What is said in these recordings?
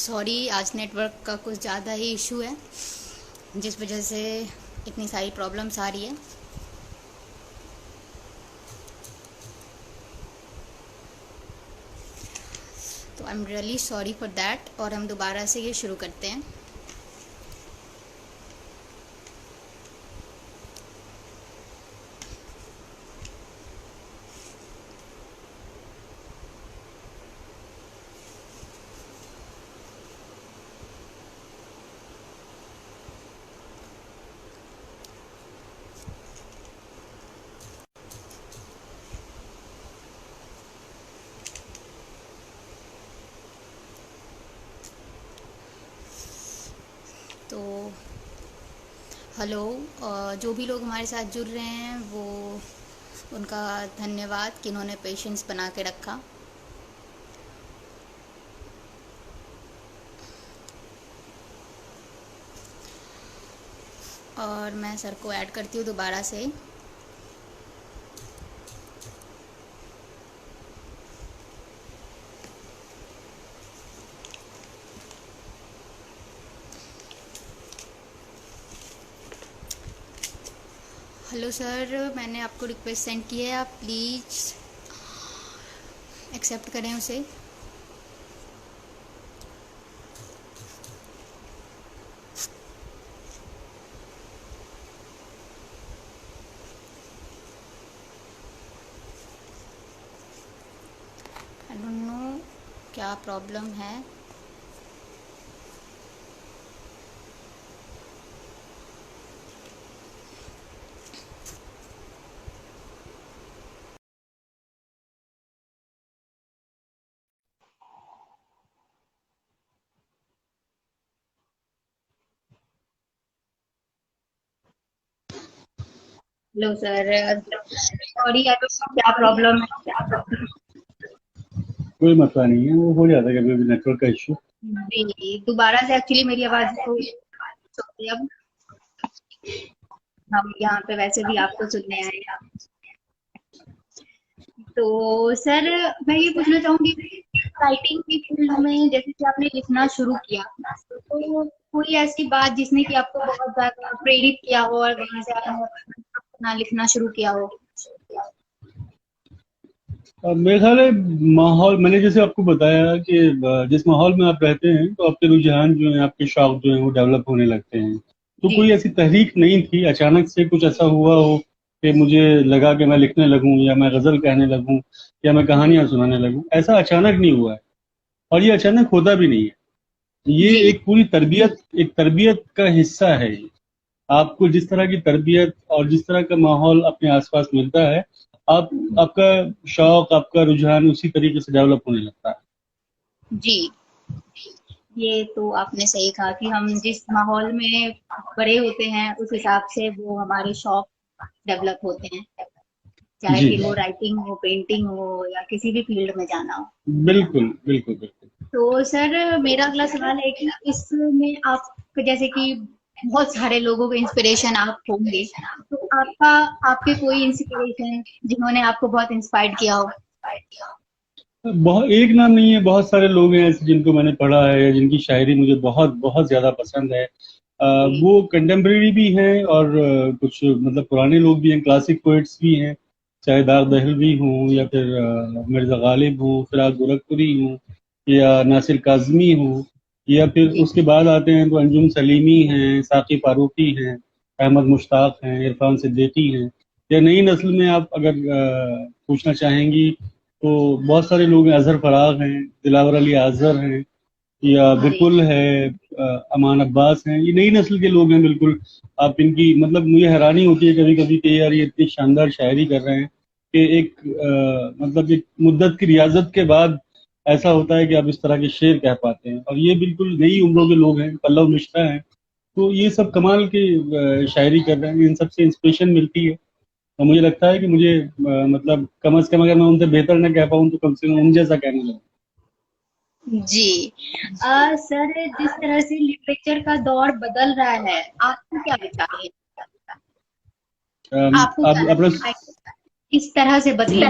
Sorry, आज network का कुछ ज़्यादा ही इशू है, जिस वजह से इतनी सारी प्रॉब्लम्स आ रही है। तो I am really sorry for that, और हम दोबारा से ये शुरू करते हैं। तो हेलो, जो भी लोग हमारे साथ जुड़ रहे हैं वो उनका धन्यवाद कि इन्होंने पेशेंस बना के रखा। और मैं सर को ऐड करती हूँ दोबारा से। हेलो सर, मैंने आपको रिक्वेस्ट सेंड की है, आप प्लीज़ एक्सेप्ट करें उसे। आई डोंट नो क्या प्रॉब्लम है। Hello sir, sorry, I don't know क्या प्रॉब्लम है। कोई मसला नहीं है, वो हो जाता है कभी भी नेटवर्क का इश्यू। जी, दोबारा से एक्चुअली मेरी आवाज़ को सुनते अब। हम यहाँ पे वैसे भी आपको सुनने आए हैं। तो सर, मैं ये पूछना चाहूंगी, राइटिंग की फील्ड में जैसे कि आपने लिखना शुरू किया, तो कोई ऐसी बात जिसने कि आपको बहुत ज्यादा प्रेरित किया हो और वहां से आपने अपना लिखना शुरू किया हो? अब मेरे ख्याल है माहौल, मैंने जैसे आपको बताया कि जिस माहौल में आप रहते हैं तो आपके रुझान जो हैं, आपके शौक जो हैं वो डेवलप होने लगते हैं। तो जी। कोई ऐसी तहरीक नहीं थी, अचानक से कुछ ऐसा हुआ हो कि मुझे लगा कि मैं लिखने लगूं या मैं गजल कहने लगूं या मैं जी। कहानियां सुनाने लगूं। ऐसा अचानक नहीं हुआ है और ये अचानक होता भी नहीं है। ये जी। एक पूरी तरबियत, एक तरबियत का हिस्सा है ये। आपको जिस तरह की तरबियत और जिस तरह का माहौल अपने आसपास मिलता है, आप आपका शौक, आपका रुझान उसी तरीके से डेवलप होने लगता है। जी, ये तो आपने सही कहा कि हम जिस माहौल में बड़े होते हैं उस हिसाब से वो हमारे शौक डेवलप होते हैं, चाहे जी, फिर वो राइटिंग हो, पेंटिंग हो या किसी भी फील्ड में जाना हो। बिल्कुल बिल्कुल बिल्कुल। तो सर, मेरा अगला सवाल है कि इसमें आप जैसे कि बहुत सारे लोगों के इंस्पिरेशन आप होंगे, तो आपका आपके कोई इंस्पिरेशन जिन्होंने आपको बहुत इंस्पायर्ड किया हो? बहुत एक नाम नहीं है, बहुत सारे लोग हैं ऐसे जिनको मैंने पढ़ा है या जिनकी शायरी मुझे बहुत बहुत ज्यादा पसंद है। जी। वो कंटेम्प्रेरी भी हैं और कुछ मतलब पुराने लोग भी हैं, क्लासिक पोइट्स भी हैं। चाहे दाग दहलवी हूँ या फिर मिर्जा गालिब हूँ, फिराज गोरखपुरी हूँ या नासिर काज़मी हूँ, या फिर जी। उसके बाद आते हैं तो अंजुम सलीमी हैं, साकी फारूकी हैं, अहमद मुश्ताक हैं, इरफान सिद्दीकी हैं। या नई नस्ल में आप अगर पूछना चाहेंगी तो बहुत सारे लोग हैं, अजहर फराग हैं, दिलावर अली आजर हैं, या जी। विपुल है, अमान अब्बास हैं। ये नई नस्ल के लोग हैं बिल्कुल। आप इनकी मतलब मुझे हैरानी होती है कभी कभी कि यार ये इतनी शानदार शायरी कर रहे हैं कि एक मतलब एक मुद्दत की रियाजत के बाद ऐसा होता है कि आप इस तरह के शेर कह पाते हैं। और ये बिल्कुल नई उम्रों के लोग हैं, पल्लव मिश्रा हैं। तो ये सब कमाल की शायरी कर रहे हैं, इन सबसे इंस्पिरेशन मिलती है। और मुझे लगता है कि मुझे मतलब कम से कम अगर मैं उनसे बेहतर ना कह पाऊँ तो कम से कम उन जैसा कहने लगूँ। जी। सर, जिस तरह से लिटरेचर का दौर बदल रहा है, आपको क्या विचार है? आपको क्या आप अपना लगता है किस तरह से बदली है?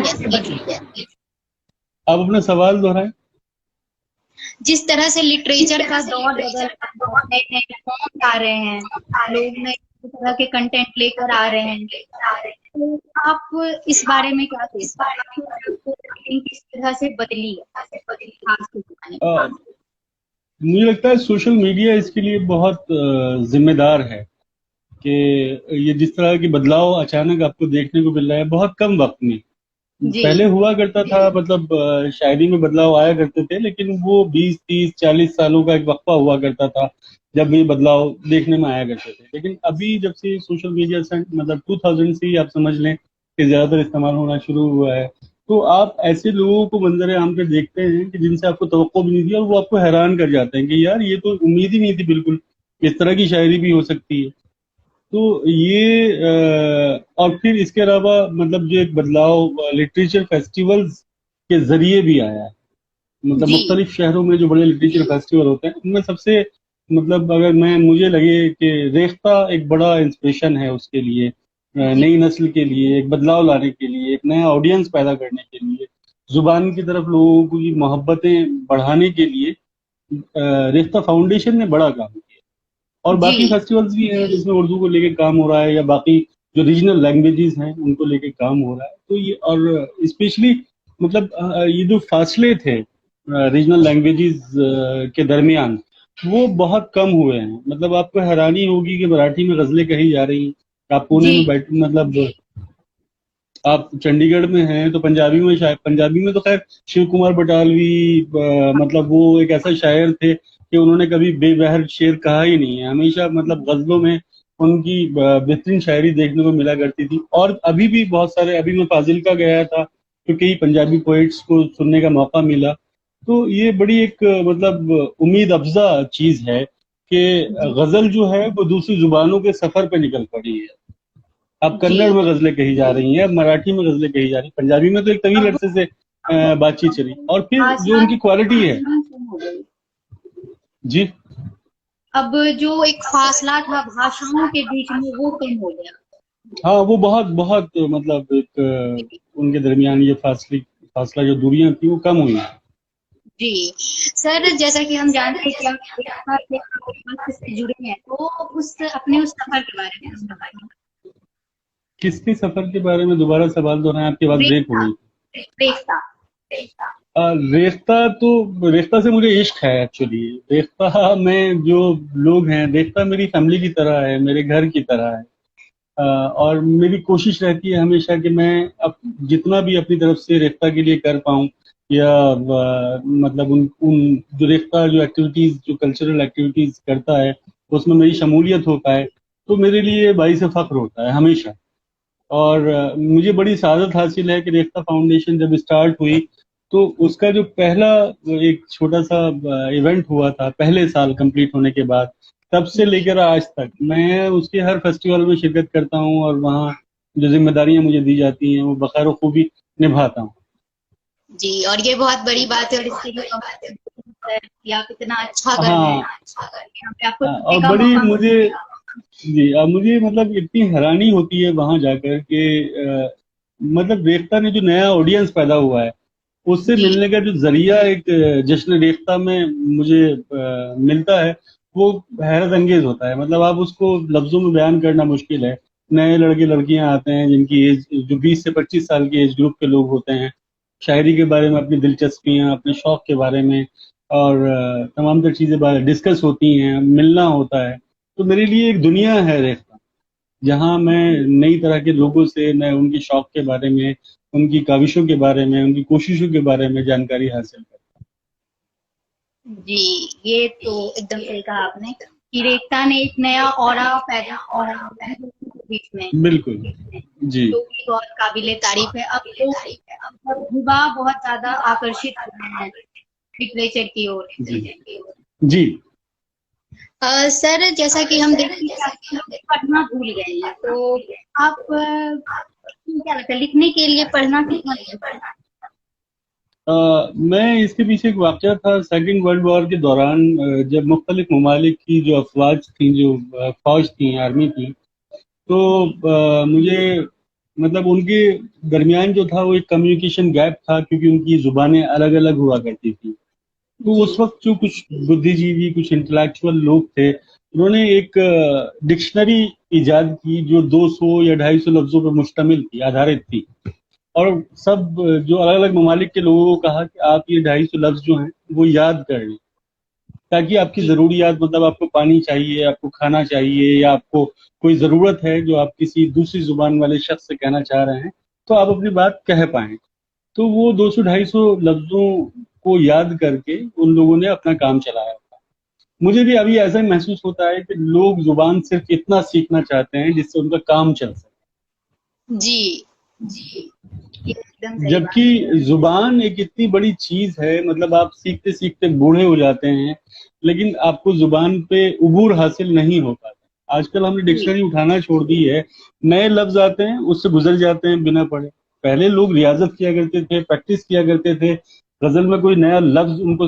आप अपना सवाल दोहराएं। जिस तरह से लिटरेचर का दौर बदल रहा है, नए नए फॉर्म आ रहे हैं, लोग नए तरह के कंटेंट लेकर आ रहे हैं, तो आप इस बारे में क्या सोचते हैं? आपको writing किस तरह से बदली है आज के जमाने में? अ, मुझे लगता है सोशल मीडिया इसके लिए बहुत जिम्मेदार है कि ये जिस तरह की बदलाव अचानक आपको देखने को मिल रहा है बहुत कम वक्त में। जी पहले हुआ करता था, मतलब शायरी में बदलाव आया करते थे, लेकिन वो 20 30 40 सालों का एक वक्फा हुआ करता था जब ये बदलाव देखने में आया करते थे। लेकिन अभी जब से सोशल मीडिया से मतलब 2000 से ही आप समझ लें कि ज्यादातर इस्तेमाल होना शुरू हुआ है, तो आप ऐसे लोगों को मंजर आम पे देखते हैं कि जिनसे आपको तवक्को भी नहीं थी, और वो आपको हैरान कर जाते हैं कि यार ये तो उम्मीद ही नहीं थी बिल्कुल, इस तरह की शायरी भी हो सकती है। तो ये और फिर इसके अलावा मतलब जो एक बदलाव लिटरेचर फेस्टिवल्स के जरिए भी आया है। मतलब जी मुख्तलिफ शहरों में जो बड़े लिटरेचर फेस्टिवल होते हैं उनमें सबसे मतलब अगर मैं मुझे लगे कि रेख्ता एक बड़ा इंस्पिरेशन है उसके लिए, जी नई नस्ल के लिए एक बदलाव लाने के लिए, एक नया ऑडियंस पैदा करने के लिए, जुबान की तरफ लोगों की मोहब्बतें बढ़ाने के लिए रेख्ता फाउंडेशन ने बड़ा काम किया। और जी बाकी फेस्टिवल्स भी हैं जिसमें उर्दू को लेके काम हो रहा है, या बाकी जो रीजनल लैंग्वेजेस हैं उनको लेके काम हो रहा है। तो ये और स्पेशली मतलब ये जो फासले थे रीजनल लैंग्वेजेस के दरमियान, वो बहुत कम हुए हैं। मतलब आपको हैरानी होगी कि मराठी में गजलें कही जा रही हैं, आप पुणे जी में बैठ मतलब आप चंडीगढ़ में हैं तो पंजाबी में, शायद पंजाबी में तो खैर शिव कुमार बटालवी मतलब वो एक ऐसा शायर थे कि उन्होंने कभी बेबहर शेर कहा ही नहीं है। हमेशा मतलब गजलों में उनकी बेहतरीन शायरी देखने को मिला करती थी। और अभी भी बहुत सारे, अभी मैं फाजिल्का गया था तो कई पंजाबी पोइट्स को सुनने का मौका मिला। तो ये बड़ी एक मतलब उम्मीद अफजा चीज है कि जी गजल जो है वो दूसरी जुबानों के सफर पे निकल पड़ी है। अब जी कन्नड़ में गजलें कही जा रही हैं, अब मराठी में गजलें कही जा रही हैं, पंजाबी में तो एक तवील अब अरसे से बातचीत चली। और फिर जो भाषा उनकी क्वालिटी है। दूरी कम हो गई। जी। अब जो एक फासला था भाषाओं के बीच में वो कम हो गया। हाँ, वो बहुत बहुत मतलब एक उनके दरमियान ये फासला जो दूरियां थी वो कम हुई हैं। जी सर, जैसा कि हम जानते हैं कि आप रेखा से वक्त से जुड़े हैं, तो उस अपने उस सफर के बारे में कुछ बताइए। किसके सफर के बारे में दोबारा सवाल दोहराएं, आपकी आवाज ब्रेक हो रेखा गई। रेखा रेख्ता तो, रेख्ता से मुझे इश्क है एक्चुअली। रेख्ता में जो लोग हैं, रेख्ता मेरी फैमिली की तरह है, मेरे घर की तरह है। और मेरी कोशिश रहती है हमेशा कि मैं अब जितना भी अपनी तरफ से रेख्ता के लिए कर पाऊँ, या मतलब उन उन जो रेख्ता जो एक्टिविटीज, जो कल्चरल एक्टिविटीज करता है उसमें मेरी शमूलियत हो पाए, तो मेरे लिए बाइस फख्र होता है हमेशा। और मुझे बड़ी सादत हासिल है कि रेख्ता फाउंडेशन जब स्टार्ट हुई तो उसका जो पहला एक छोटा सा इवेंट हुआ था पहले साल कंप्लीट होने के बाद, तब से लेकर आज तक मैं उसके हर फेस्टिवल में शिरकत करता हूँ, और वहाँ जो जिम्मेदारियां मुझे दी जाती हैं वो बखैर खूबी निभाता हूँ। जी, और ये बहुत बड़ी बात है और इसके लिए कांग्रेचुलेशन है कि आप इतना अच्छा कर रहे हैं। हाँ। यहाँ पे आपको सुनने और का बड़ी मौका मुझे, जी, अब मुझे मतलब इतनी हैरानी होती है वहां जाकर के मतलब रेख्ता ने जो नया ऑडियंस पैदा हुआ है उससे जी मिलने का जो जरिया एक जश्न रेख्ता में मुझे मिलता है, वो हैरत अंगेज होता है। मतलब आप उसको लफ्जों में बयान करना मुश्किल है। नए लड़के लड़कियां आते हैं जिनकी एज जो 20 से 25 साल की एज ग्रुप के लोग होते हैं, शायरी के बारे में अपनी दिलचस्पियां, अपने शौक के बारे में और तमाम तर चीजें बारे डिस्कस होती हैं, मिलना होता है। तो मेरे लिए एक दुनिया है रेख्ता, जहाँ मैं नई तरह के लोगों से, मैं उनके शौक के बारे में, उनकी काविशों के बारे में, उनकी कोशिशों के बारे में जानकारी हासिल करता जी, ये तो एकदम सही कहा आपने कि रेखता ने एक नया ऑरा पैदा किया है लोगों के बीच में, हूँ। बिल्कुल। जी। जो कि बहुत काबिले तारीफ है। अब तो मतलब युवा बहुत ज्यादा आकर्षित हो रहे हैं लिटरेचर की ओर। जी। जी। सर, जैसा कि हम देखते हैं कि आजकल लोग पढ़ना भूल गए हैं, तो आप क्या लगता है लिखने के लिए पढ़ना कितना जरूरी है? मैं इसके पीछे एक वाक़या था सेकंड वर्ल्ड वॉर के दौरान, जब मुख्तलिफ ममालिक की जो अफवाज थी, जो फौज थी, आर्मी थी, तो मुझे मतलब उनके दरमियान जो था वो एक कम्युनिकेशन गैप था, क्योंकि उनकी जुबानें अलग अलग हुआ करती थी। तो जी उस वक्त जो कुछ बुद्धिजीवी, कुछ इंटेलेक्चुअल लोग थे, उन्होंने एक डिक्शनरी इजाद की जो 200 या 250 लफ्जों पर मुश्तमिल थी, आधारित थी। और सब जो अलग अलग ममालिक के लोगों को कहा कि आप ये 250 लफ्ज जो हैं वो याद कर लें, ताकि आपकी जी ज़रूरियात, मतलब आपको पानी चाहिए, आपको खाना चाहिए, या आपको कोई ज़रूरत है जो आप किसी दूसरी ज़ुबान वाले शख्स से कहना चाह रहे हैं, तो आप अपनी बात कह पाएँ। तो वो 200-250 लफ्ज़ों को याद करके उन लोगों ने अपना काम चलाया। मुझे भी अभी ऐसा ही महसूस होता है कि लोग ज़ुबान सिर्फ़ इतना सीखना चाहते हैं जिससे उनका काम चल सके। जी, ये एकदम सही जबकि बात। जुबान एक इतनी बड़ी चीज है, मतलब आप सीखते सीखते बूढ़े हो जाते हैं, लेकिन आपको जुबान पे उबूर हासिल नहीं हो पाता। आजकल हमने जी डिक्शनरी उठाना छोड़ दी है, नए लफ्ज आते हैं उससे गुजर जाते हैं बिना पढ़े। पहले लोग रियाजत किया करते थे, प्रैक्टिस किया करते थे। गजल में कोई नया लफ्ज उनको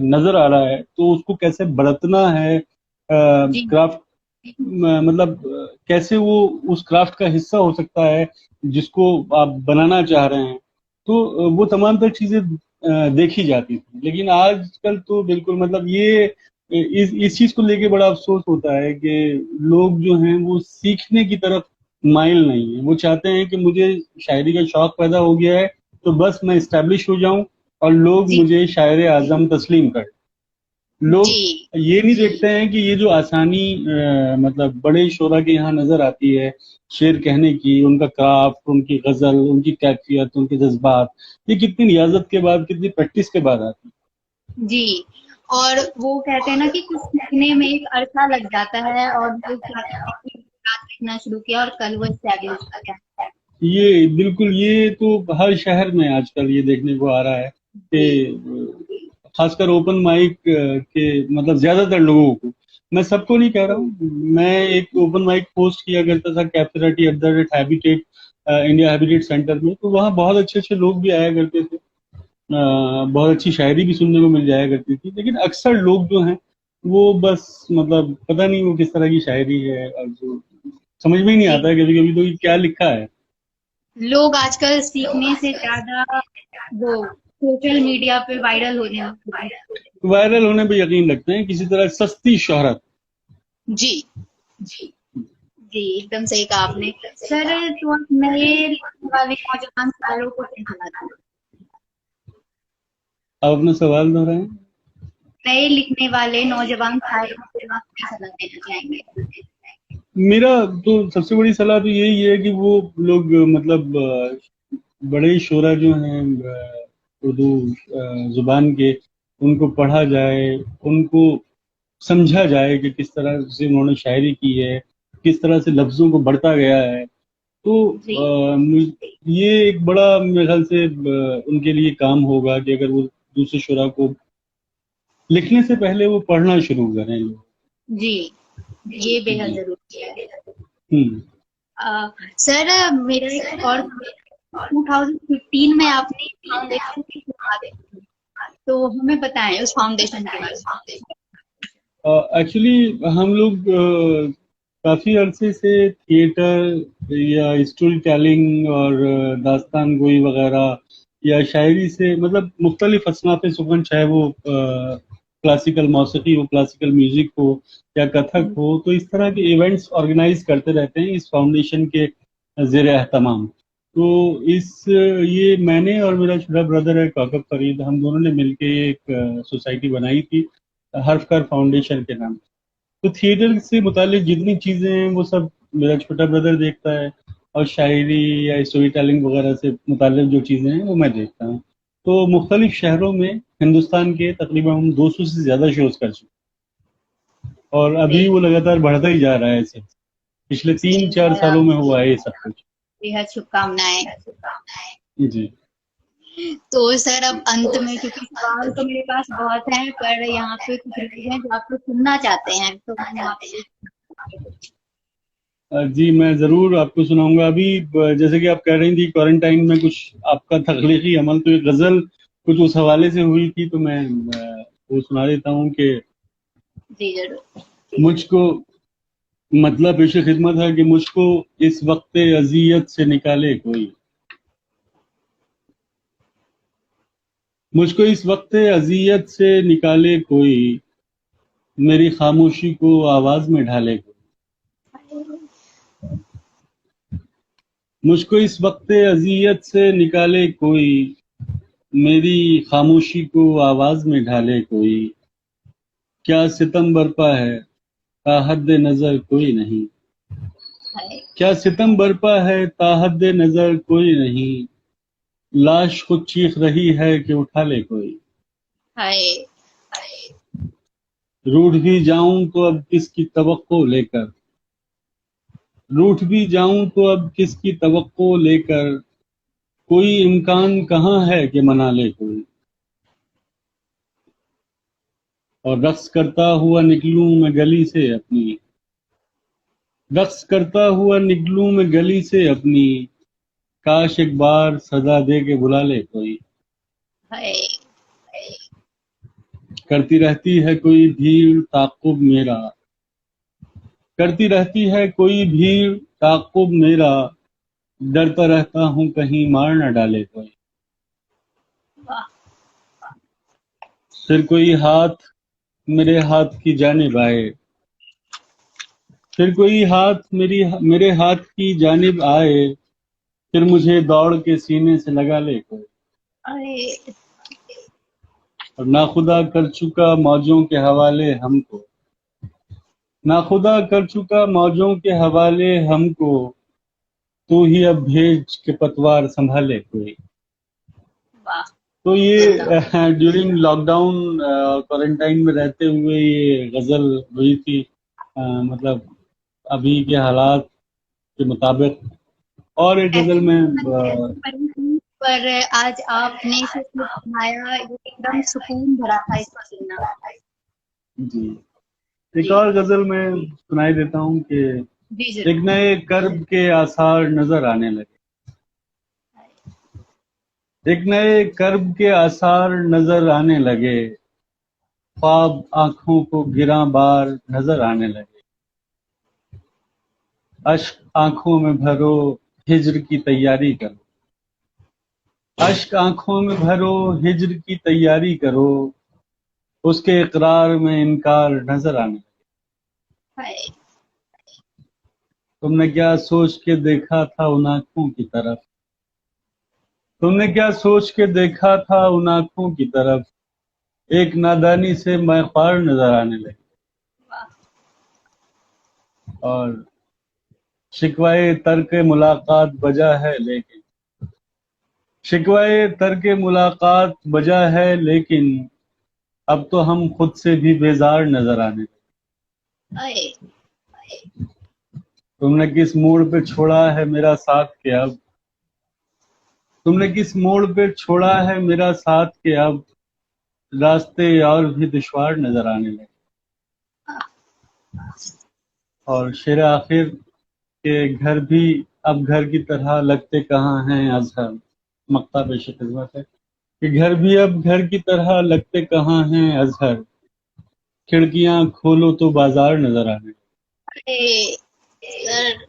नजर आ रहा है तो उसको कैसे बरतना है, जी क्राफ्ट, मतलब कैसे वो उस क्राफ्ट का हिस्सा हो सकता है जिसको आप बनाना चाह रहे हैं। तो वो तमाम तर चीजें देखी जाती थी। लेकिन आजकल तो बिल्कुल, मतलब ये इस चीज को लेके बड़ा अफसोस होता है कि लोग जो हैं वो सीखने की तरफ माइल नहीं है। वो चाहते हैं कि मुझे शायरी का शौक पैदा हो गया है तो बस मैं इस्टेब्लिश हो जाऊं और लोग जी मुझे शायर आजम तस्लीम करें। लोग जी ये नहीं देखते हैं कि ये जो आसानी मतलब बड़े शोरा के यहाँ नजर आती है शेर कहने की, उनका क्राफ्ट, उनकी गजल, उनकी कैफियत, उनके जज्बात, ये कितनी रियाजत के बाद, कितनी प्रैक्टिस के बाद आती जी। और वो कहते हैं ना कि कुछ सीखने में एक अरसा लग जाता है और लोग चाहते हैं कि रात लिखना शुरू किया और कल वो एस्टैब्लिश हो गया। है। ये बिल्कुल, ये तो हर शहर में आजकल ये देखने को आ रहा है कि जी खासकर ओपन माइक के, मतलब ज्यादातर लोगों को, मैं सबको नहीं कह रहा हूँ, मैं एक ओपन माइक पोस्ट किया करता था cafeteria at the rate habitat, India habitat centre में। तो वहाँ बहुत अच्छे अच्छे लोग भी आया करते थे, बहुत अच्छी शायरी भी सुनने को मिल जाया करती थी। लेकिन अक्सर लोग जो हैं वो बस, मतलब पता नहीं वो किस तरह की शायरी है, और जो समझ में ही नहीं जी। आता है कभी कभी तो ये क्या लिखा है। लोग आजकल सीखने से ज्यादा वो सोशल मीडिया पे वायरल होने में खुश हैं। वायरल होने पे यकीन रखते हैं, किसी तरह सस्ती शोहरत। जी जी, एकदम सही कहा आपने। सर, तो आप नए लिखने वाले नौजवान शायरों को क्या सलाह दें? आप अपना सवाल दोहराएं। नए लिखने वाले नौजवान शायरों को आप क्या सलाह देना चाहेंगे? मेरा तो सबसे बड़ी सलाह तो यही है कि वो लोग, मतलब बड़े शोरा जो हैं उर्दू जुबान के, उनको पढ़ा जाए, उनको समझा जाए कि किस तरह से उन्होंने शायरी की है, किस तरह से लफ्जों को बढ़ता गया है। तो जी ये एक बड़ा मेरे ख्याल से उनके लिए काम होगा कि अगर वो दूसरे शुरा को लिखने से पहले वो पढ़ना शुरू करें लोग। जी, ये बेहद जी। जरूरी है। हम्म। सर, मेरा एक और 2015 में आपने फाउंडेशन की शुरुआत की, तो हमें बताएं उस फाउंडेशन के बारे एक्चुअली हम लोग काफी अरसे से थिएटर या स्टोरी टेलिंग और दास्तान गोई वगैरह या शायरी से, मतलब मुख्तलिफ असनाफ सुखन, चाहे वो क्लासिकल मौसीकी हो, क्लासिकल म्यूजिक हो, या कथक में। हो, तो इस तरह के इवेंट्स ऑर्गेनाइज करते रहते हैं इस फाउंडेशन के जेर एहतमाम। तो ये मैंने और मेरा छोटा ब्रदर है कौकब फरीद, हम दोनों ने मिलके एक सोसाइटी बनाई थी हर्फकर फाउंडेशन के नाम। तो थिएटर से मुतालिक जितनी चीजें हैं वो सब मेरा छोटा ब्रदर देखता है, और शायरी या स्टोरी टेलिंग वगैरह से मुतालिक जो चीजें हैं वो मैं देखता हूँ। तो मुख्तलिफ शहरों में हिंदुस्तान के तकरीबन हम 200 से ज्यादा शोज कर चुके हैं, और अभी बे- वो लगातार बढ़ता ही जा रहा है ऐसे। पिछले जी, 3-4 सालों में हुआ है ये सब कुछ। बेहद शुभकामनाएं। जी। तो सर, अब अंत में, क्योंकि सवाल तो मेरे पास बहुत हैं, पर यहाँ पे कुछ लोग हैं जो आपको सुनना चाहते हैं, तो मैं आपसे जी मैं जरूर आपको सुनाऊंगा। अभी जैसे कि आप कह रही थी क्वारंटाइन में कुछ आपका तख्लीकी अमल, तो एक गजल कुछ उस हवाले से हुई थी, तो मैं वो सुना देता हूँ कि जी जरूर। मुझको, मतलब पेश खिदमत है कि मुझको इस वक्त अजियत से निकाले कोई, मुझको इस वक्त अजियत से निकाले कोई, मेरी खामोशी को आवाज में ढाले कोई। मुझको इस वक्त अजियत से निकाले कोई, मेरी खामोशी को आवाज में ढाले कोई। क्या सितम बरपा है, ताहद नजर कोई नहीं। क्या सितम बरपा है, ताहद नजर कोई नहीं। लाश खुद चीख रही है कि उठा ले कोई। हाय रूठ भी जाऊं तो अब किसकी तवक्को लेकर, रूठ भी जाऊं तो अब किसकी तवक्को लेकर। कोई इम्कान कहाँ है कि मना ले कोई। और रक्स करता हुआ निकलूं मैं गली से अपनी, रक्स करता हुआ निकलूं मैं गली से अपनी। काश एक बार सदा दे के बुला ले कोई। हाय करती रहती है कोई भीड़ ताक़ुब मेरा, करती रहती है कोई भीड़ ताक़ुब मेरा। डरता रहता हूँ कहीं मार न डाले कोई। वाह फिर कोई हाथ मेरे हाथ की जानिब आए, फिर कोई हाथ मेरे हाथ की जानिब आए। फिर मुझे दौड़ के सीने से लगा ले कोई। हाय और नाखुदा कर चुका मौजों के हवाले हमको, नाखुदा कर चुका मौजों के हवाले हमको। तू ही अब भेज के पतवार संभाले कोई। वाह तो ये ड्यूरिंग लॉकडाउन क्वारंटाइन में रहते हुए ये गजल हुई थी। मतलब अभी के हालात के मुताबिक। और एक गजल में पर आज आपने जो सुनाया ये एकदम सुकून भरा था इसको सुनना। जी, एक जी और गजल में सुनाई देता हूँ कि जी एक जरूर। नए कर्ब के आसार नजर आने लगे, एक नए कर्ब के आसार नजर आने लगे। ख्वाब आंखों को गिरा बार नजर आने लगे। अश्क आंखों में भरो, हिज्र की तैयारी करो। अश्क आंखों में भरो, हिज्र की तैयारी करो। उसके इकरार में इनकार नजर आने लगे। हाय तुमने क्या सोच के देखा था उन आंखों की तरफ, तुमने क्या सोच के देखा था उन आंखों की तरफ। एक नादानी से मैं ख्वार नजर आने लगे। वाह और शिकवाए तर्क मुलाकात बजा है लेकिन, शिकवाए तर्क मुलाकात बजा है लेकिन। अब तो हम खुद से भी बेजार नजर आने लगे। हाय तुमने किस मोड़ पे छोड़ा है मेरा साथ के अब, तुमने किस मोड़ पे छोड़ा है मेरा साथ के अब। रास्ते और भी दुश्वार नजर आने लगे। और शेर आखिर के घर भी अब घर की तरह लगते कहाँ हैं अजहर। मक्ता पेश खिदमत है कि घर भी अब घर की तरह लगते कहाँ हैं अजहर। खिड़कियां खोलो तो बाजार नजर आने लगे। अरे सर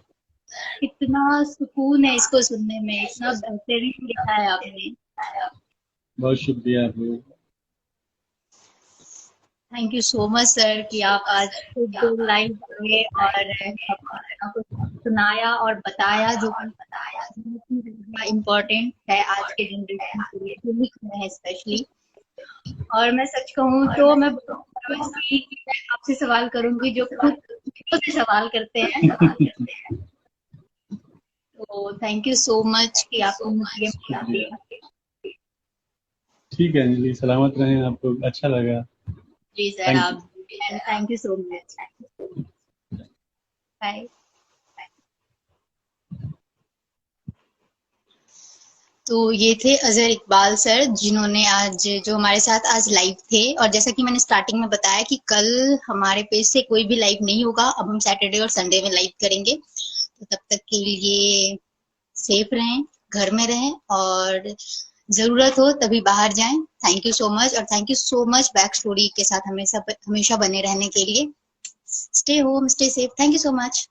इतना सुकून है इसको सुनने में, इतना बेहतरीन लिखा है आपने। बहुत शुक्रिया आप लोगों का। Thank you so much sir कि आप आज खुद लाइव आए और अपना कुछ सुनाया और बताया जो कि इम्पोर्टेंट है आज के जनरेशन के लिए जो लिख रहे हैं स्पेशली। और मैं सच कहूँ तो मैं आपसे सवाल करूंगी जो खुद से सवाल करते हैं। तो थैंक यू सो मच कि आपने मुझे ये मौका शुक्रिया। दिया। ठीक है अंजलि, सलामत रहें, आपको अच्छा लगा। जी सर थैंक आप thank you so much. Bye. तो ये थे अजहर इकबाल सर जिन्होंने आज जो हमारे साथ आज लाइव थे। और जैसा कि मैंने स्टार्टिंग में बताया कि कल हमारे पेज से कोई भी लाइव नहीं होगा, अब हम सैटरडे और संडे में लाइव करेंगे। तो तब तक के लिए सेफ रहें, घर में रहें और जरूरत हो तभी बाहर जाएं। थैंक यू सो मच और thank you so much back story के साथ हमेशा हमेशा बने रहने के लिए। Stay home, stay safe. Thank you so much.